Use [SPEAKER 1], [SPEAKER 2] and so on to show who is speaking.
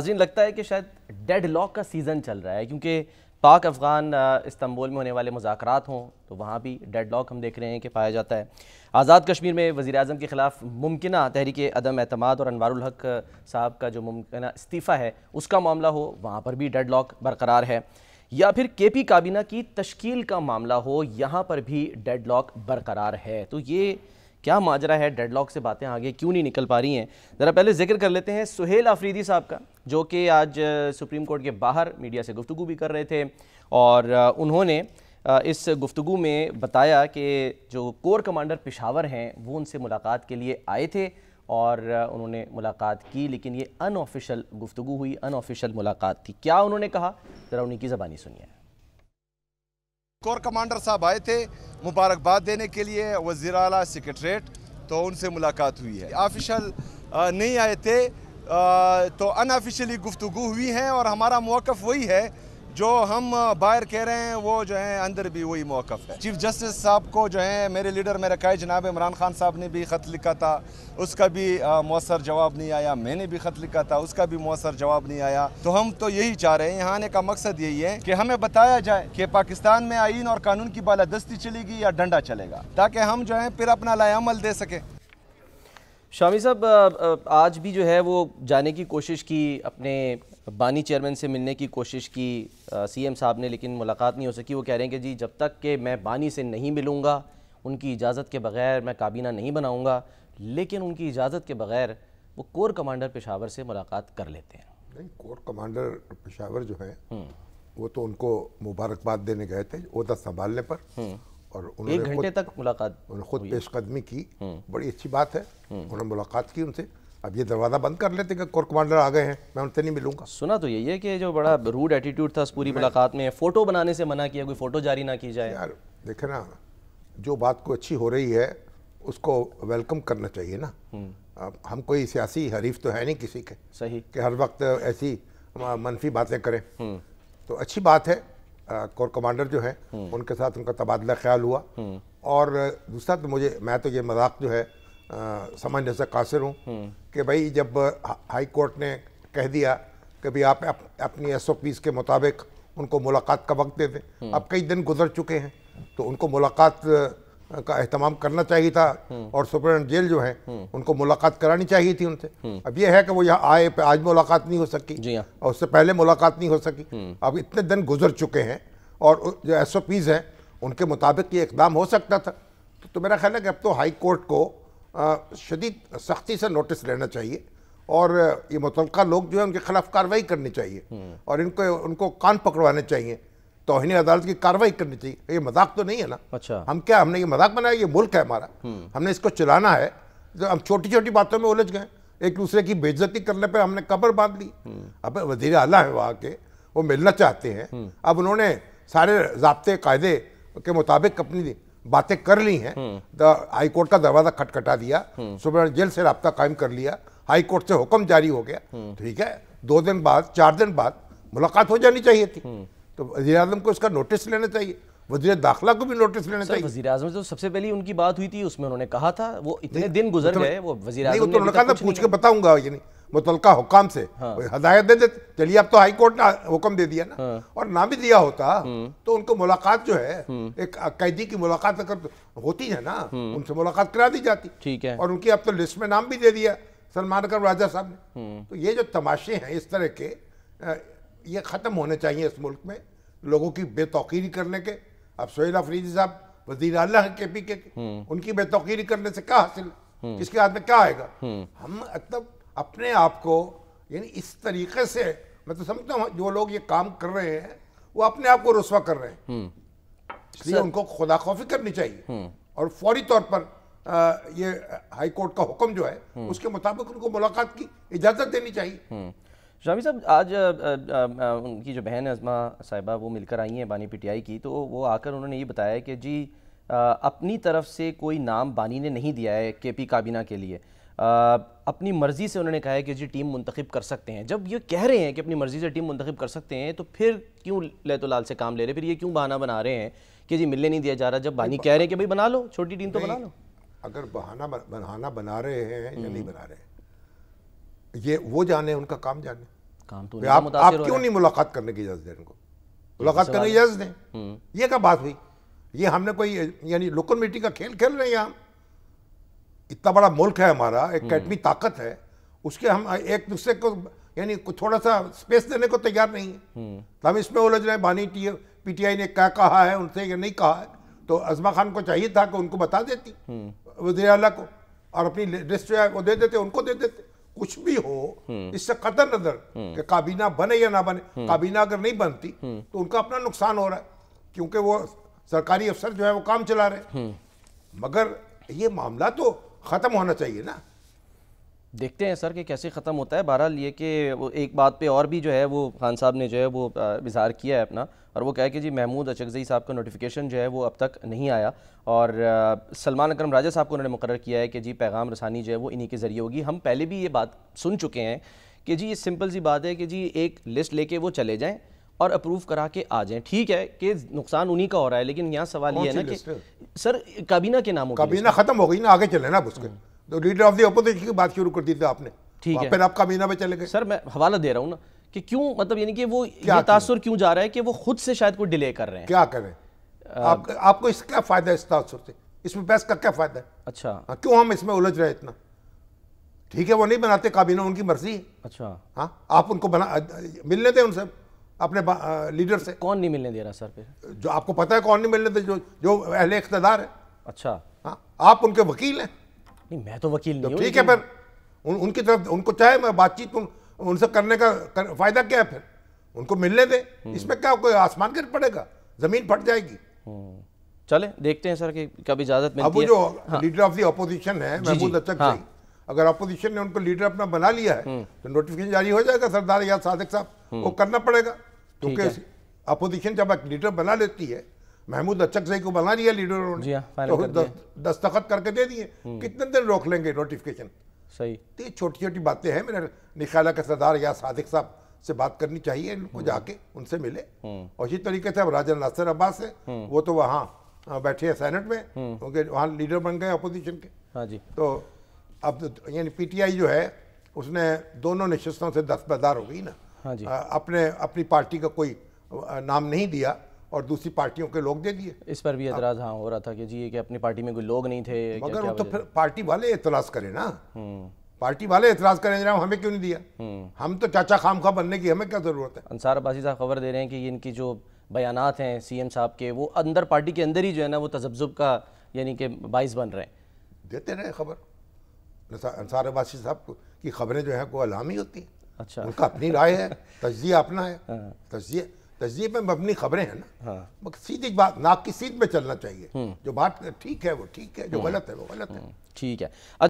[SPEAKER 1] ناظرین لگتا ہے کہ شاید ڈیڈ لاک کا سیزن چل رہا ہے، کیونکہ پاک افغان استنبول میں ہونے والے مذاکرات ہوں تو وہاں بھی ڈیڈ لاک ہم دیکھ رہے ہیں کہ پایا جاتا ہے۔ آزاد کشمیر میں وزیر اعظم کے خلاف ممکنہ تحریک عدم اعتماد اور انوار الحق صاحب کا جو ممکنہ استعفیٰ ہے اس کا معاملہ ہو، وہاں پر بھی ڈیڈ لاک برقرار ہے، یا پھر کے پی کابینہ کی تشکیل کا معاملہ ہو، یہاں پر بھی ڈیڈ لاک برقرار ہے۔ تو یہ کیا ماجرا ہے؟ ڈیڈ لاک سے باتیں آگے کیوں نہیں نکل پا رہی ہیں؟ ذرا پہلے ذکر کر لیتے ہیں سہیل آفریدی صاحب کا، جو کہ آج سپریم کورٹ کے باہر میڈیا سے گفتگو بھی کر رہے تھے، اور انہوں نے اس گفتگو میں بتایا کہ جو کور کمانڈر پشاور ہیں وہ ان سے ملاقات کے لیے آئے تھے اور انہوں نے ملاقات کی، لیکن یہ ان آفیشل گفتگو ہوئی، ان آفیشل ملاقات تھی۔ کیا انہوں نے کہا؟ ذرا انہی کی زبانی سنیے۔
[SPEAKER 2] کور کمانڈر صاحب آئے تھے مبارکباد دینے کے لیے وزیر اعلیٰ سیکریٹریٹ، تو ان سے ملاقات ہوئی ہے۔ آفیشل نہیں آئے تھے تو ان آفیشلی گفتگو ہوئی ہے، اور ہمارا موقف وہی ہے جو ہم باہر کہہ رہے ہیں، وہ جو ہے اندر بھی وہی موقف ہے۔ چیف جسٹس صاحب کو جو ہے میرے لیڈر میرے قائد جناب عمران خان صاحب نے بھی خط لکھا تھا، اس کا بھی مؤثر جواب نہیں آیا۔ میں نے بھی خط لکھا تھا، اس کا بھی مؤثر جواب نہیں آیا۔ تو ہم تو یہی چاہ رہے ہیں، یہاں آنے کا مقصد یہی ہے کہ ہمیں بتایا جائے کہ پاکستان میں آئین اور قانون کی بالادستی چلے گی یا ڈنڈا چلے گا، تاکہ ہم جو ہے پھر اپنا لائے عمل دے سکیں۔
[SPEAKER 1] شامی صاحب، آج بھی جو ہے وہ جانے کی کوشش کی، اپنے بانی چیئرمین سے ملنے کی کوشش کی سی ایم صاحب نے، لیکن ملاقات نہیں ہو سکی۔ وہ کہہ رہے ہیں کہ جی جب تک کہ میں بانی سے نہیں ملوں گا، ان کی اجازت کے بغیر میں کابینہ نہیں بناؤں گا، لیکن ان کی اجازت کے بغیر وہ کور کمانڈر پشاور سے ملاقات کر لیتے ہیں۔
[SPEAKER 3] نہیں، کور کمانڈر پشاور جو ہے وہ تو ان کو مبارکباد دینے گئے تھے عہدہ سنبھالنے پر، اور انہوں نے
[SPEAKER 1] 1 گھنٹے تک ملاقات،
[SPEAKER 3] انہوں نے خود پیش قدمی کی، بڑی اچھی بات ہے، انہوں نے ملاقات کی ان سے۔ اب یہ دروازہ بند کر لیتے کہ کور کمانڈر آ گئے ہیں، میں ان سے نہیں ملوں گا۔
[SPEAKER 1] سنا تو یہی ہے کہ جو بڑا روڈ ایٹیٹیوڈ تھا اس پوری ملاقات میں، فوٹو بنانے سے منع کیا، کوئی فوٹو جاری نہ کی جائے۔
[SPEAKER 3] یار دیکھیں نا، جو بات کو اچھی ہو رہی ہے اس کو ویلکم کرنا چاہیے نا۔ ہم کوئی سیاسی حریف تو ہے نہیں کسی کے،
[SPEAKER 1] صحیح،
[SPEAKER 3] کہ ہر وقت ایسی منفی باتیں کریں۔ تو اچھی بات ہے، کور کمانڈر جو ہیں ان کے ساتھ ان کا تبادلہ خیال ہوا۔ اور دوسرا تو میں تو یہ مذاق جو ہے سمجھنے سے قاصر ہوں کہ بھائی جب ہائی کورٹ نے کہہ دیا کہ بھئی آپ اپنی ایس او پیز کے مطابق ان کو ملاقات کا وقت دے دیں، اب کئی دن گزر چکے ہیں تو ان کو ملاقات کا اہتمام کرنا چاہیے تھا، اور سپرنٹینڈنٹ جیل جو ہیں ان کو ملاقات کرانی چاہیے تھی ان سے۔ اب یہ ہے کہ وہ یہاں آئے، آج ملاقات نہیں ہو سکی، اور اس سے پہلے ملاقات نہیں ہو سکی۔ اب اتنے دن گزر چکے ہیں، اور جو ایس او پیز ہیں ان کے مطابق یہ اقدام ہو سکتا تھا۔ تو میرا خیال ہے کہ اب تو ہائی کورٹ کو شدید سختی سے نوٹس لینا چاہیے، اور یہ متعلقہ لوگ جو ہیں ان کے خلاف کارروائی کرنی چاہیے، اور ان کو کان پکڑوانے چاہیے، توہین عدالت کی کارروائی کرنی چاہیے۔ یہ مذاق تو نہیں ہے نا۔
[SPEAKER 1] اچھا،
[SPEAKER 3] ہم نے یہ مذاق بنایا؟ یہ ملک ہے ہمارا، ہم نے اس کو چلانا ہے۔ ہم چھوٹی چھوٹی باتوں میں الجھ گئے، ایک دوسرے کی بے عزتی کرنے پہ ہم نے قبر باندھ لی۔ اب وزیر اعلیٰ ہیں وہاں کے، وہ ملنا چاہتے ہیں، اب انہوں نے سارے ضابطے قاعدے کے مطابق اپنی باتیں کر لی ہیں، ہائی کورٹ کا دروازہ کھٹکھٹا دیا، سپرنٹینڈنٹ جیل سے رابطہ قائم کر لیا، ہائی کورٹ سے حکم جاری ہو گیا، ٹھیک ہے، 2 دن بعد 4 دن بعد ملاقات ہو جانی چاہیے تھی۔ تو وزیر اعظم کو اس کا نوٹس لینا چاہیے، وزیر داخلہ کو بھی نوٹس لینا چاہیے۔
[SPEAKER 1] وزیر اعظم سے تو سب سے پہلی ان کی بات ہوئی تھی، اس میں انہوں نے کہا تھا، وہ اتنے دن گزر گئے، وہ وزیر اعظم
[SPEAKER 3] نے کہا تھا پوچھ کے بتاؤں گا، یعنی متعلقہ حکام سے ہدایت دے دیتے۔ چلیے اب تو ہائی کورٹ نے حکم دے دیا نا، اور نہ بھی دیا ہوتا تو ان کو ملاقات جو ہے، ایک قیدی کی ملاقات اگر ہوتی ہے نا، ان سے ملاقات کرا دی جاتی،
[SPEAKER 1] ٹھیک ہے،
[SPEAKER 3] اور ان کی اب تو لسٹ میں نام بھی دے دیا سلمان اکرم راجہ صاحب نے۔ تو یہ جو تماشے ہیں اس طرح کے، یہ ختم ہونے چاہیے اس ملک میں، لوگوں کی بے توقیری کرنے کے۔ اب سہیل آفریدی صاحب وزیر اعلیٰ کے پی کے، ان کی بے توقیری کرنے سے کیا حاصل، کس کے ہاتھ میں کیا آئے گا؟ ہم مطلب اپنے آپ کو، یعنی اس طریقے سے، میں تو سمجھتا ہوں جو لوگ یہ کام کر رہے ہیں وہ اپنے آپ کو رسوا کر رہے ہیں، اس لیے ان کو خدا خوفی کرنی چاہیے، اور فوری طور پر یہ ہائی کورٹ کا حکم جو ہے اس کے مطابق ان کو ملاقات کی اجازت دینی چاہیے۔
[SPEAKER 1] شامی صاحب، آج ان کی جو بہن عظمہ صاحبہ وہ مل کر آئی ہیں بانی پی ٹی آئی کی، تو وہ آ کر انہوں نے یہ بتایا کہ جی اپنی طرف سے کوئی نام بانی نے نہیں دیا ہے کے پی کابینہ کے لیے، اپنی مرضی سے انہوں نے کہا ہے کہ جی ٹیم منتخب کر سکتے ہیں۔ جب یہ کہہ رہے ہیں کہ اپنی مرضی سے ٹیم منتخب کر سکتے ہیں، تو پھر کیوں لیت و لال سے کام لے رہے، پھر یہ کیوں بہانہ بنا رہے ہیں کہ جی ملنے نہیں دیا جا رہا، جب بانی کہہ رہے ہیں کہ بھائی بنا لو، چھوٹی ٹیم تو بنا لو؟
[SPEAKER 3] اگر بہانہ بنا رہے ہیں یا نہیں بنا رہے ہیں، یہ وہ جانے، ان کا کام جانے۔
[SPEAKER 1] کام تو
[SPEAKER 3] آپ کیوں نہیں ملاقات کرنے کی اجازت دیں ان کو؟ ملاقات کرنے کی اجازت دیں. یہ کیا بات ہوئی؟ یہ ہم نے کوئی یعنی لوکل میٹی کا کھیل کھیل رہے ہیں ہم؟ اتنا بڑا ملک ہے ہمارا، ایک ایٹمی طاقت ہے، اس کے ہم ایک دوسرے کو یعنی تھوڑا سا سپیس دینے کو تیار نہیں ہیں. تو ہم اس میں الجھ رہے ہیں بانی پی ٹی آئی نے کیا کہا ہے ان سے یا نہیں کہا ہے. تو عظمہ خان کو چاہیے تھا کہ ان کو بتا دیتی وزیر اعلیٰ کو، اور اپنی لسٹ جو ہے وہ دے دیتے، ان کو دے دیتے. کچھ بھی ہو اس سے قطع نظر کہ کابینہ بنے یا نہ بنے، کابینہ اگر نہیں بنتی تو ان کا اپنا نقصان ہو رہا ہے کیونکہ وہ سرکاری افسر جو ہے وہ کام چلا رہے ہیں. مگر یہ معاملہ تو ختم ہونا چاہیے نا.
[SPEAKER 1] دیکھتے ہیں سر کہ کیسے ختم ہوتا ہے. بہرحال یہ کہ وہ ایک بات پہ اور بھی جو ہے وہ خان صاحب نے جو ہے وہ اظہار کیا ہے اپنا، اور وہ کہا کہ جی محمود اچکزئی صاحب کا نوٹیفیکیشن جو ہے وہ اب تک نہیں آیا، اور سلمان اکرم راجہ صاحب کو انہوں نے مقرر کیا ہے کہ جی پیغام رسانی جو ہے وہ انہی کے ذریعے ہوگی. ہم پہلے بھی یہ بات سن چکے ہیں کہ جی یہ سمپل سی بات ہے کہ جی ایک لسٹ لے کے وہ چلے جائیں اور اپروو کرا کے آ جائیں. ٹھیک ہے کہ نقصان انہی کا ہو رہا ہے، لیکن یہاں سوال یہ ہے نا کہ سر کابینہ کے ناموں
[SPEAKER 3] کابینہ ختم ہو گئی نا، آگے چلے نا اب اس کے. تو لیڈر آف دی اپوزیشن کی بات شروع کر دی تھی آپ نے،
[SPEAKER 1] ٹھیک ہے،
[SPEAKER 3] پھر آپ کابینہ میں چلے گئے.
[SPEAKER 1] سر میں حوالہ دے رہا ہوں نا کہ کیوں، مطلب یعنی کہ وہ یہ تاثر کیوں جا رہا ہے کہ وہ خود سے شاید کوئی ڈیلے کر رہے ہیں.
[SPEAKER 3] کیا کریں؟ آپ کو اس کا کیا فائدہ ہے اس تاثر سے؟ اس میں بحث کا کیا فائدہ ہے؟
[SPEAKER 1] اچھا
[SPEAKER 3] کیوں ہم اس میں الجھ رہے اتنا؟ ٹھیک ہے وہ نہیں بناتے کابینہ، ان کی مرضی ہے.
[SPEAKER 1] اچھا
[SPEAKER 3] ہاں آپ ان کو ملنے دیں ان سے، اپنے لیڈر سے.
[SPEAKER 1] کون نہیں ملنے دے رہا سر پھر؟
[SPEAKER 3] جو آپ کو پتا ہے کون نہیں ملنے دے، جو اہل اقتدار ہے.
[SPEAKER 1] اچھا
[SPEAKER 3] ہاں آپ ان کے وکیل ہیں.
[SPEAKER 1] نہیں میں تو وکیل نہیں ہوں.
[SPEAKER 3] ٹھیک ہے پھر ان کی طرف ان کو چاہے میں بات چیت ان سے کرنے کا فائدہ کیا ہے؟ پھر ان کو ملنے دیں. اس میں کیا کوئی آسمان گر پڑے گا؟ زمین پھٹ جائے گی.
[SPEAKER 1] چلیں دیکھتے ہیں سر کہ کب اجازت ملتی ہے.
[SPEAKER 3] اب وہ جو لیڈر آف دی اپوزیشن ہے محمود اچکزئی، اگر اپوزیشن نے ان کو لیڈر اپنا بنا لیا ہے تو نوٹیفیکیشن جاری ہو جائے گا سردار یاد صادق صاحب وہ کرنا پڑے گا. کیونکہ اپوزیشن جب ایک لیڈر بنا لیتی ہے، محمود اچکزئی کو بنا لیا لیڈروں نے تو دستخط کر کے دے دیے، کتنے دن روک لیں گے نوٹیفیکیشن؟
[SPEAKER 1] صحیح.
[SPEAKER 3] تو یہ چھوٹی چھوٹی باتیں ہیں. میرا نہیں خیال ہے کہ سردار یاد صادق صاحب سے بات کرنی چاہیے، ان کو جا کے ان سے ملے. اور اسی طریقے سے اب راجہ ناصر عباس ہے، وہ تو وہاں بیٹھے ہیں سینٹ میں کیونکہ وہاں لیڈر بن گئے اپوزیشن کے.
[SPEAKER 1] ہاں جی.
[SPEAKER 3] تو اب یعنی پی ٹی آئی جو ہے اس نے دونوں نشستوں سے دستبردار ہو گئی نا.
[SPEAKER 1] ہاں جی.
[SPEAKER 3] اپنی پارٹی کا کوئی نام نہیں دیا اور دوسری پارٹیوں کے لوگ دے دیے.
[SPEAKER 1] اس پر بھی اعتراض ہاں ہو رہا تھا کہ جی کہ اپنی پارٹی میں کوئی لوگ نہیں تھے.
[SPEAKER 3] مگر وہ تو پھر پارٹی والے اعتراض کریں نا، پارٹی والے اعتراض کریں جناب ہمیں کیوں نہیں دیا؟ ہم تو چاچا خام خواہ بننے کی ہمیں کیا ضرورت ہے؟
[SPEAKER 1] انصار عباسی صاحب خبر دے رہے ہیں کہ ان کی جو بیانات ہیں سی ایم صاحب کے، وہ اندر پارٹی کے اندر ہی جو ہے نا وہ تذبذب کا یعنی کہ باعث بن رہے ہیں.
[SPEAKER 3] دیتے رہے خبر. انصار عباسی صاحب کی خبریں جو ہیں کوئی علامی ہوتی ہیں.
[SPEAKER 1] اچھا
[SPEAKER 3] ان کا اپنی رائے ہے، تجزیہ اپنا ہے. تجزیے پہ مبنی خبریں ہیں نا. سیدھی بات، ناک کی سیدھ میں چلنا چاہیے. جو بات ٹھیک ہے وہ ٹھیک ہے، جو غلط ہے وہ غلط ہے.
[SPEAKER 1] ٹھیک ہے.